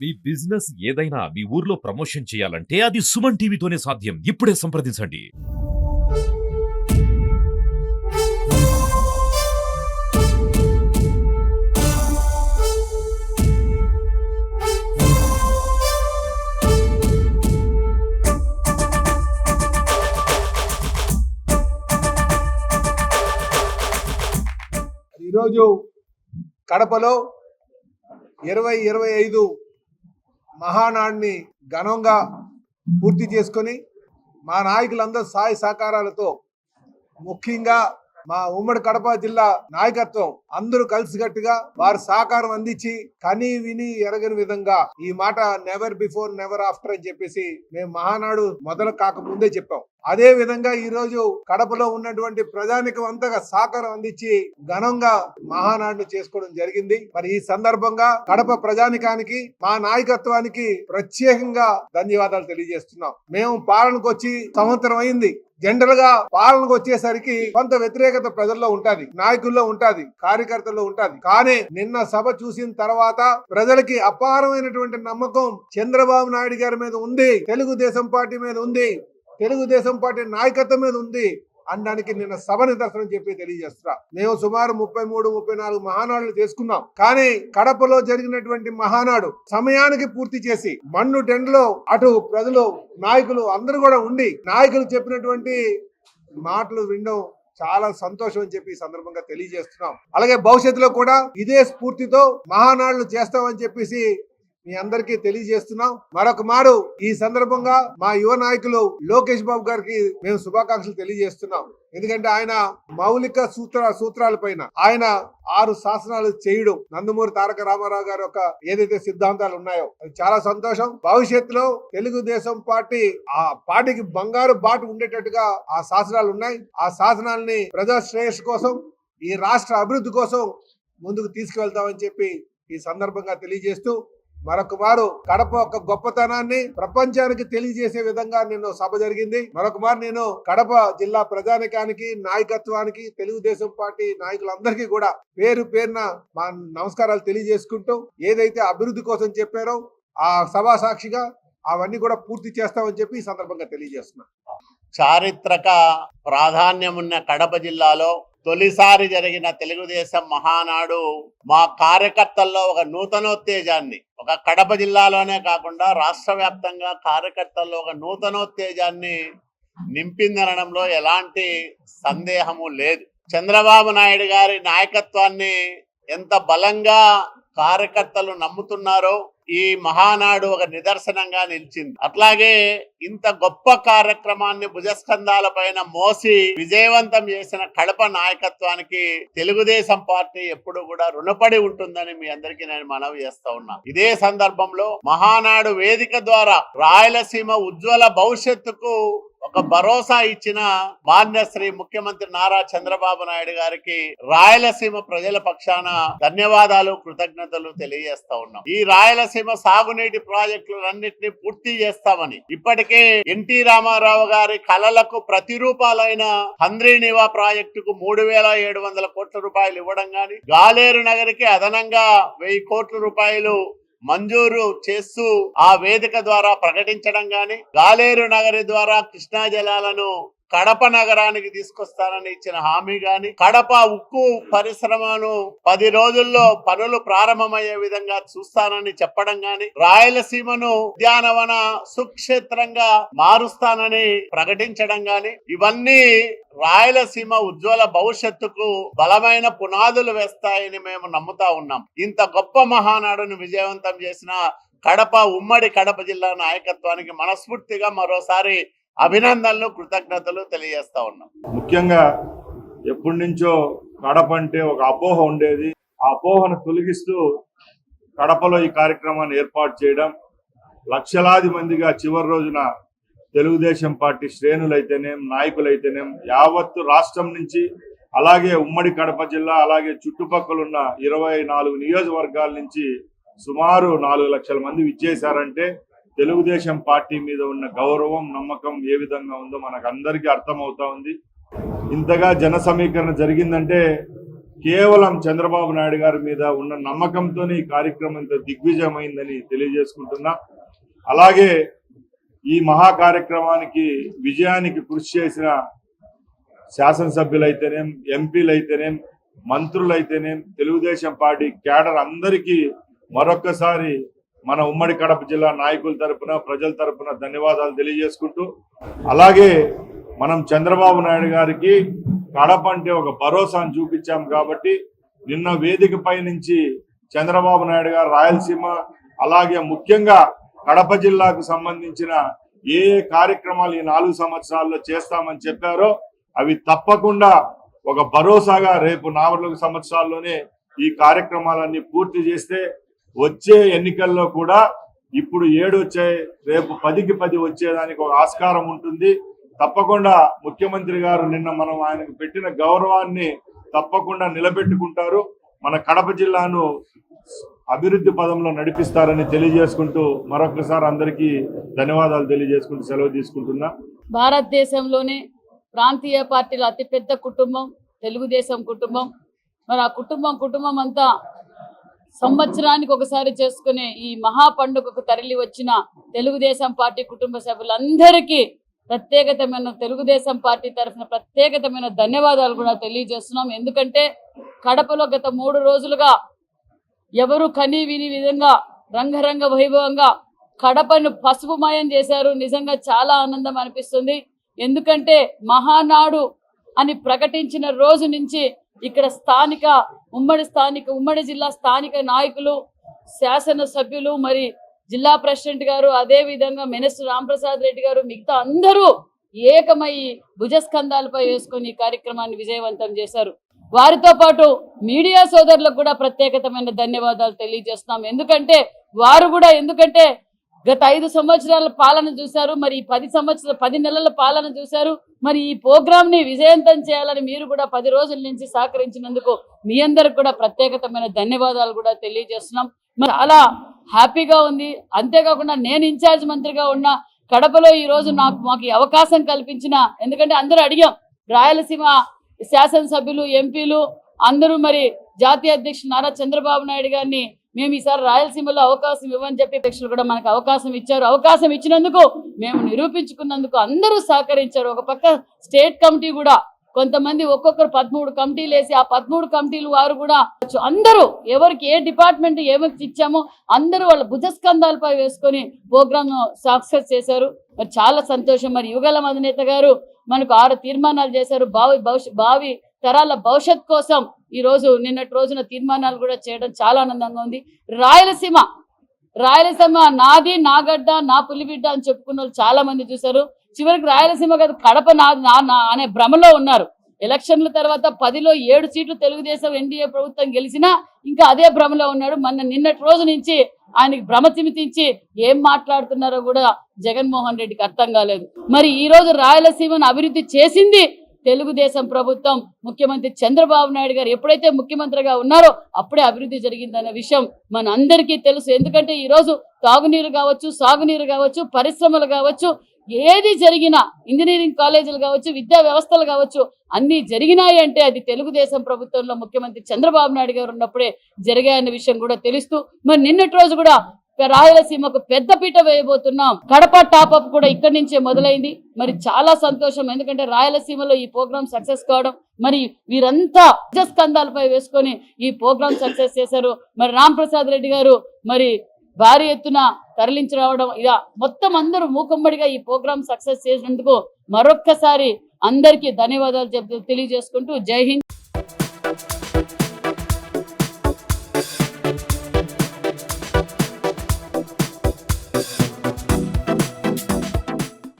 మీ business ఏదైనా మీ ఊర్లో promotion చేయాలంటే అది సుమన్ టీవీతోనే సాధ్యం. ఇప్పుడే సంప్రదించండి. ఈరోజు కడపలో 2025 మహానాడిని ఘనంగా పూర్తి చేసుకొని మా నాయకులందరూ సహాయ సహకారాలతో ముఖ్యంగా మా ఉమ్మడి కడప జిల్లా నాయకత్వం అందరూ కలిసికట్టుగా వారి సహకారం అందించి కని విని ఎరగని విధంగా ఈ మాట నెవర్ బిఫోర్ నెవర్ ఆఫ్టర్ అని చెప్పేసి మేము మహానాడు మొదలు కాకముందే చెప్పాం. అదే విధంగా ఈ రోజు కడపలో ఉన్నటువంటి ప్రజానికం అంతగా సహకారం అందించి ఘనంగా మహానాడును చేసుకోవడం జరిగింది. మరి ఈ సందర్భంగా కడప ప్రజానికానికి మా నాయకత్వానికి ప్రత్యేకంగా ధన్యవాదాలు తెలియజేస్తున్నాం. మేము పాలనకు వచ్చి సంవత్సరం అయింది. జనరల్ గా పాలనకు వచ్చేసరికి కొంత వ్యతిరేకత ప్రజల్లో ఉంటది, నాయకుల్లో ఉంటది, కార్యకర్తల్లో ఉంటది. కానీ నిన్న సభ చూసిన తర్వాత ప్రజలకి అపారమైనటువంటి నమ్మకం చంద్రబాబు నాయుడు గారి మీద ఉంది, తెలుగుదేశం పార్టీ మీద ఉంది, తెలుగుదేశం పార్టీ నాయకత్వం మీద ఉంది అనడానికి నిన్న సభ నిదర్శనం చెప్పి తెలియజేస్తున్నా. మేము సుమారు 33-34 మహానాడులు చేసుకున్నాం. కానీ కడపలో జరిగినటువంటి మహానాడు సమయానికి పూర్తి చేసి మన్ను టెండ్లో అటు ప్రజలు నాయకులు అందరూ కూడా ఉండి నాయకులు చెప్పినటువంటి మాటలు వినడం చాలా సంతోషం అని చెప్పి ఈ సందర్భంగా తెలియజేస్తున్నాం. అలాగే భవిష్యత్తులో కూడా ఇదే స్ఫూర్తితో మహానాడులు చేస్తామని చెప్పేసి మీ అందరికీ తెలియజేస్తున్నాం. మరొక మారు ఈ సందర్భంగా మా యువ నాయకులు లోకేష్ బాబు గారికి మేము శుభాకాంక్షలు తెలియజేస్తున్నాం. ఎందుకంటే ఆయన మౌలిక సూత్రాల పైన ఆయన 6 శాసనాలు చేయడం, నందమూరి తారక రామారావు గారి యొక్క ఏదైతే సిద్ధాంతాలు ఉన్నాయో అది చాలా సంతోషం. భవిష్యత్తులో తెలుగుదేశం పార్టీ ఆ పార్టీకి బంగారు బాట ఉండేటట్టుగా ఆ శాసనాలు ఉన్నాయి. ఆ శాసనాలని ప్రజా శ్రేయస్సు కోసం, ఈ రాష్ట్ర అభివృద్ధి కోసం ముందుకు తీసుకువెళ్తామని చెప్పి ఈ సందర్భంగా తెలియజేస్తూ మరొక మారు కడప యొక్క గొప్పతనాన్ని ప్రపంచానికి తెలియజేసే విధంగా నిన్న సభ జరిగింది. మరొక మారు నేను కడప జిల్లా ప్రజానికానికి, నాయకత్వానికి, తెలుగుదేశం పార్టీ నాయకులందరికీ కూడా పేరు పేరున మా నమస్కారాలు తెలియజేసుకుంటూ ఏదైతే అభివృద్ధి కోసం చెప్పారో ఆ సభా సాక్షిగా అవన్నీ కూడా పూర్తి చేస్తామని చెప్పి ఈ సందర్భంగా తెలియజేస్తున్నాను. చారిత్రక ప్రాధాన్యం ఉన్న కడప జిల్లాలో తొలిసారి జరిగిన తెలుగుదేశం మహానాడు మా కార్యకర్తల్లో ఒక నూతనోత్తేజాన్ని, ఒక కడప జిల్లాలోనే కాకుండా రాష్ట్ర వ్యాప్తంగా కార్యకర్తల్లో ఒక నూతనోత్తేజాన్ని నింపిందనడంలో ఎలాంటి సందేహము లేదు. చంద్రబాబు నాయుడు గారి నాయకత్వాన్ని ఎంత బలంగా కార్యకర్తలు నమ్ముతున్నారో ఈ మహానాడు ఒక నిదర్శనంగా నిలిచింది. అట్లాగే ఇంత గొప్ప కార్యక్రమాన్ని భుజస్కంధాల పైన మోసి విజయవంతం చేసిన కడప నాయకత్వానికి తెలుగుదేశం పార్టీ ఎప్పుడు కూడా రుణపడి ఉంటుందని మీ అందరికీ నేను మనవి చేస్తా ఉన్నా. ఇదే సందర్భంలో మహానాడు వేదిక ద్వారా రాయలసీమ ఉజ్వల భవిష్యత్తుకు ఒక భరోసా ఇచ్చిన మాన్య శ్రీ ముఖ్యమంత్రి నారా చంద్రబాబు నాయుడు గారికి రాయలసీమ ప్రజల పక్షాన ధన్యవాదాలు, కృతజ్ఞతలు తెలియజేస్తా ఉన్నాం. ఈ రాయలసీమ సాగునీటి ప్రాజెక్టులన్నింటినీ పూర్తి చేస్తామని ఇప్పటికే ఎన్టీ రామారావు గారి కలలకు ప్రతిరూపాలైన హంద్రీనివా ప్రాజెక్టుకు 3,700 కోట్ల రూపాయలు ఇవ్వడం గాని, గాలేరు నగరికి అదనంగా 1,000 కోట్ల రూపాయలు మంజూరు చేస్తూ ఆ వేదిక ద్వారా ప్రకటించడం గాని, గాలేరు నగరి ద్వారా కృష్ణా జలాలను కడప నగరానికి తీసుకొస్తానని ఇచ్చిన హామీ గాని, కడప ఉక్కు పరిశ్రమను 10 రోజుల్లో పనులు ప్రారంభమయ్యే విధంగా చూస్తానని చెప్పడం గాని, రాయలసీమను ఉద్యానవన సుక్షేత్రంగా మారుస్తానని ప్రకటించడం గాని, ఇవన్నీ రాయలసీమ ఉజ్వల భవిష్యత్తుకు బలమైన పునాదులు వేస్తాయని మేము నమ్ముతా ఉన్నాం. ఇంత గొప్ప మహానాడును విజయవంతం చేసిన కడప, ఉమ్మడి కడప జిల్లా నాయకత్వానికి మనస్ఫూర్తిగా మరోసారి అభినందనలు, కృతజ్ఞతలు తెలియజేస్తా ఉన్నాం. ముఖ్యంగా ఎప్పటి నుంచో కడప అంటే ఒక అపోహ ఉండేది. ఆ అపోహను తొలగిస్తూ కడపలో ఈ కార్యక్రమాన్ని ఏర్పాటు చేయడం, లక్షలాది మందిగా చివరి రోజున తెలుగుదేశం పార్టీ శ్రేణులైతేనేం, నాయకులైతేనేం యావత్తు రాష్ట్రం నుంచి, అలాగే ఉమ్మడి కడప జిల్లా, అలాగే చుట్టుపక్కల ఉన్న 24 నియోజకవర్గాల నుంచి సుమారు 4 లక్షల మంది విచ్చేశారంటే తెలుగుదేశం పార్టీ మీద ఉన్న గౌరవం, నమ్మకం ఏ విధంగా ఉందో మనకు అందరికీ అర్థమవుతా ఉంది. ఇంతగా జన సమీకరణ జరిగిందంటే కేవలం చంద్రబాబు నాయుడు గారి మీద ఉన్న నమ్మకంతోనే ఈ కార్యక్రమం ఇంత దిగ్విజయమైందని తెలియజేసుకుంటున్నా. అలాగే ఈ మహా కార్యక్రమానికి విజయానికి కృషి చేసిన శాసనసభ్యులైతేనేం, ఎంపీలైతేనేం, మంత్రులైతేనేం, తెలుగుదేశం పార్టీ క్యాడర్ అందరికీ మరొక్కసారి మన ఉమ్మడి కడప జిల్లా నాయకుల తరపున, ప్రజల తరపున ధన్యవాదాలు తెలియజేసుకుంటూ, అలాగే మనం చంద్రబాబు నాయుడు గారికి కడప అంటే ఒక భరోసాను చూపించాం కాబట్టి నిన్న వేదికపై నుంచి చంద్రబాబు నాయుడు గారు రాయలసీమ అలాగే ముఖ్యంగా కడప జిల్లాకు సంబంధించిన ఏ కార్యక్రమాలు ఈ 4 సంవత్సరాల్లో చేస్తామని చెప్పారో అవి తప్పకుండా ఒక భరోసాగా రేపు 4 సంవత్సరాల్లోనే ఈ కార్యక్రమాలన్నీ పూర్తి చేస్తే వచ్చే ఎన్నికల్లో కూడా ఇప్పుడు 7 వచ్చాయి, రేపు 10కి 10 వచ్చేదానికి ఒక ఆస్కారం ఉంటుంది. తప్పకుండా ముఖ్యమంత్రి గారు నిన్న మనం ఆయనకు పెట్టిన గౌరవాన్ని తప్పకుండా నిలబెట్టుకుంటారు. మన కడప జిల్లాను అభివృద్ధి పదంలో నడిపిస్తారని తెలియజేసుకుంటూ మరొకసారి అందరికీ ధన్యవాదాలు తెలియజేసుకుంటూ సెలవు తీసుకుంటున్నా. భారతదేశంలోనే ప్రాంతీయ పార్టీల అతిపెద్ద కుటుంబం తెలుగుదేశం కుటుంబం. మరి ఆ కుటుంబం అంతా సంవత్సరానికి ఒకసారి చేసుకునే ఈ మహా పండుగకు తరలి వచ్చిన తెలుగుదేశం పార్టీ కుటుంబ సభ్యులందరికీ ప్రత్యేకతమైన తెలుగుదేశం పార్టీ తరఫున ప్రత్యేకతమైన ధన్యవాదాలు కూడా తెలియజేస్తున్నాం. ఎందుకంటే కడపలో గత 3 రోజులుగా ఎవరు కనీ విని విధంగా రంగరంగ వైభవంగా కడపను పసుపుమయం చేశారు. నిజంగా చాలా ఆనందం అనిపిస్తుంది. ఎందుకంటే మహానాడు అని ప్రకటించిన రోజు నుంచి ఇక్కడ ఉమ్మడి జిల్లా స్థానిక నాయకులు, శాసనసభ్యులు, మరి జిల్లా ప్రెసిడెంట్ గారు, అదే విధంగా మినిస్టర్ రాంప్రసాద్ రెడ్డి గారు, మిగతా అందరూ ఏకమై భుజస్కంధాలపై వేసుకొని ఈ కార్యక్రమాన్ని విజయవంతం చేశారు. వారితో పాటు మీడియా సోదరులకు కూడా ప్రత్యేకతమైన ధన్యవాదాలు తెలియజేస్తున్నాం. ఎందుకంటే గత 5 సంవత్సరాల పాలన చూశారు, మరి 10 నెలల పాలన చూశారు. మరి ఈ ప్రోగ్రామ్ ని విజయవంతం చేయాలని మీరు కూడా 10 రోజుల నుంచి సహకరించినందుకు మీ అందరికి కూడా ప్రత్యేకతమైన ధన్యవాదాలు కూడా తెలియజేస్తున్నాం. మరి చాలా హ్యాపీగా ఉంది. అంతేకాకుండా నేను ఇన్ఛార్జ్ మంత్రిగా ఉన్న కడపలో ఈ రోజు మాకు ఈ అవకాశం కల్పించిన, ఎందుకంటే అందరూ అడిగాం, రాయలసీమ శాసనసభ్యులు, ఎంపీలు అందరూ మరి జాతీయ అధ్యక్షుడు నారా చంద్రబాబు నాయుడు గారిని మేము ఈసారి రాయలసీమలో అవకాశం ఇవ్వని చెప్పి అధ్యక్షులు కూడా మనకు అవకాశం ఇచ్చారు. అవకాశం ఇచ్చినందుకు, మేము నిరూపించుకున్నందుకు అందరూ సహకరించారు. ఒక పక్క స్టేట్ కమిటీ కూడా కొంతమంది ఒక్కొక్కరు 13 కమిటీలు వేసి ఆ 13 కమిటీలు వారు కూడా అందరూ ఎవరికి ఏ డిపార్ట్మెంట్ ఏమకి ఇచ్చామో అందరూ వాళ్ళ భుజస్కంధాలపై వేసుకొని ప్రోగ్రామ్ సక్సెస్ చేశారు. మరి చాలా సంతోషం. మరి యుగళం అధినేత గారు మనకు 6 తీర్మానాలు చేశారు. భావి తరాల భవిష్యత్ కోసం ఈ రోజు నిన్నటి రోజున తీర్మానాలు కూడా చేయడం చాలా ఆనందంగా ఉంది. రాయలసీమ నాది, నా గడ్డ, నా పులిబిడ్డ అని చెప్పుకున్న వాళ్ళు చాలా మంది చూశారు. చివరికి రాయలసీమ కాదు కడప అనే భ్రమలో ఉన్నారు. ఎలక్షన్ల తర్వాత 10లో 7 సీట్లు తెలుగుదేశం ఎన్డీఏ ప్రభుత్వం గెలిచినా ఇంకా అదే భ్రమలో ఉన్నాడు. నిన్నటి రోజు నుంచి ఆయనకి భ్రమ తిమితించి ఏం మాట్లాడుతున్నారో కూడా జగన్మోహన్ రెడ్డికి అర్థం కాలేదు. మరి ఈ రోజు రాయలసీమను అభివృద్ధి చేసింది తెలుగుదేశం ప్రభుత్వం. ముఖ్యమంత్రి చంద్రబాబు నాయుడు గారు ఎప్పుడైతే ముఖ్యమంత్రిగా ఉన్నారో అప్పుడే అభివృద్ధి జరిగిందన్న విషయం మన అందరికీ తెలుసు. ఎందుకంటే ఈరోజు తాగునీరు కావచ్చు, సాగునీరు కావచ్చు, పరిశ్రమలు కావచ్చు, ఏది జరిగినా, ఇంజనీరింగ్ కాలేజీలు కావచ్చు, విద్యా వ్యవస్థలు కావచ్చు, అన్ని జరిగినాయి అంటే అది తెలుగుదేశం ప్రభుత్వంలో ముఖ్యమంత్రి చంద్రబాబు నాయుడు గారు ఉన్నప్పుడే జరిగాయన్న విషయం కూడా తెలుస్తూ, మరి నిన్నటి రోజు కూడా రాయలసీమకు పెద్దపీట వేయబోతున్నాం. కడప టాప్అప్ కూడా ఇక్కడి నుంచే మొదలైంది. మరి చాలా సంతోషం. ఎందుకంటే రాయలసీమలో ఈ ప్రోగ్రామ్ సక్సెస్ కావడం, మరి వీరంతా స్కంధాలపై వేసుకొని ఈ ప్రోగ్రామ్ సక్సెస్ చేశారు. మరి రాంప్రసాద్ రెడ్డి గారు మరి భారీ ఎత్తున తరలించి రావడం, ఇలా మొత్తం అందరూ మూకుమ్మడిగా ఈ ప్రోగ్రామ్ సక్సెస్ చేసినందుకు మరొక్కసారి అందరికీ ధన్యవాదాలు తెలియజేసుకుంటూ జై హింద్.